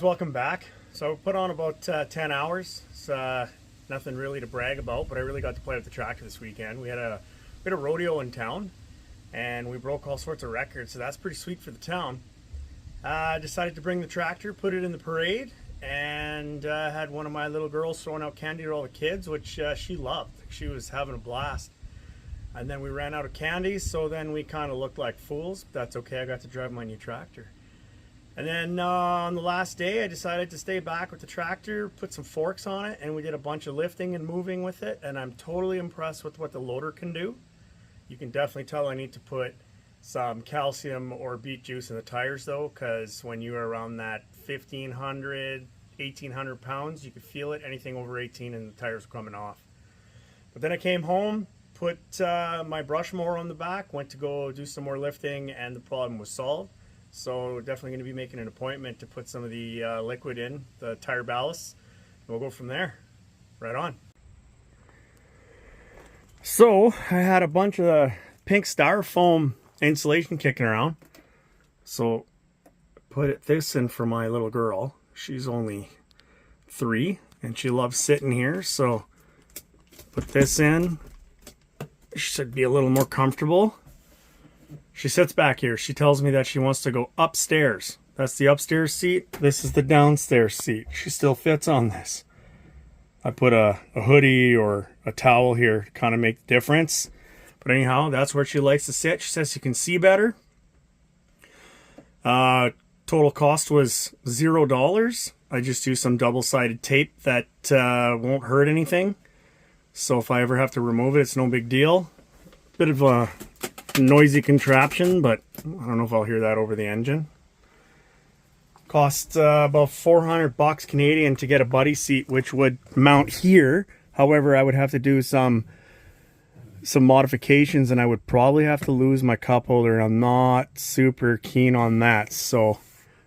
welcome back. So I put on about 10 hours. It's nothing really to brag about, but I really got to play with the tractor this weekend. We had a rodeo in town and we broke all sorts of records, so that's pretty sweet for the town. I decided to bring the tractor, put it in the parade, and had one of my little girls throwing out candy to all the kids, which she loved. She was having a blast. And then we ran out of candy, so then we kind of looked like fools. That's okay, I got to drive my new tractor. And then on the last day, I decided to stay back with the tractor, put some forks on it, and we did a bunch of lifting and moving with it, and I'm totally impressed with what the loader can do. You can definitely tell I need to put some calcium or beet juice in the tires though, because when you are around that 1,500, 1,800 pounds, you could feel it. Anything over 18 and the tires were coming off. But then I came home, put my brush mower on the back, went to go do some more lifting, and the problem was solved. So definitely going to be making an appointment to put some of the liquid in the tire ballast. We'll go from there. Right on. So I had a bunch of pink styrofoam insulation kicking around. So put this in for my little girl. She's only 3 and she loves sitting here. So put this in. She should be a little more comfortable. She sits back here. She tells me that she wants to go upstairs. That's the upstairs seat. This is the downstairs seat. She still fits on this. I put a hoodie or a towel here to kind of make the difference. But anyhow, that's where she likes to sit. She says you can see better. Total cost was $0. I just used some double-sided tape that won't hurt anything. So if I ever have to remove it, it's no big deal. Bit of a noisy contraption, but I don't know if I'll hear that over the engine. Cost about 400 bucks Canadian to get a buddy seat, which would mount here. However, I would have to do some modifications, and I would probably have to lose my cup holder, and I'm not super keen on that. So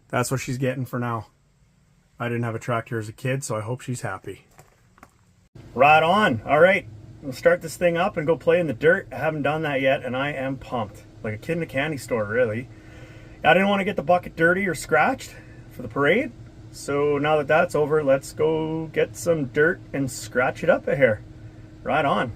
that's what she's getting for now. I didn't have a tractor as a kid, so I hope she's happy. Right on. All right. We'll start this thing up and go play in the dirt. I haven't done that yet, and I am pumped. Like a kid in a candy store, really. I didn't want to get the bucket dirty or scratched for the parade. So now that that's over, let's go get some dirt and scratch it up a hair. Right on.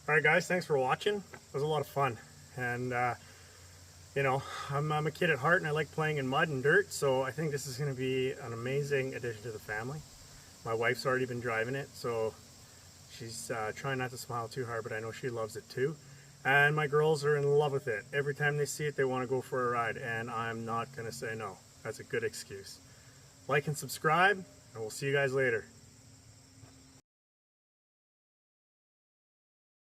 Alright guys, thanks for watching. It was a lot of fun, and you know, I'm a kid at heart and I like playing in mud and dirt, so I think this is going to be an amazing addition to the family. My wife's already been driving it, so she's trying not to smile too hard, but I know she loves it too. And my girls are in love with it. Every time they see it, they want to go for a ride, and I'm not going to say no. That's a good excuse. Like and subscribe, and we'll see you guys later.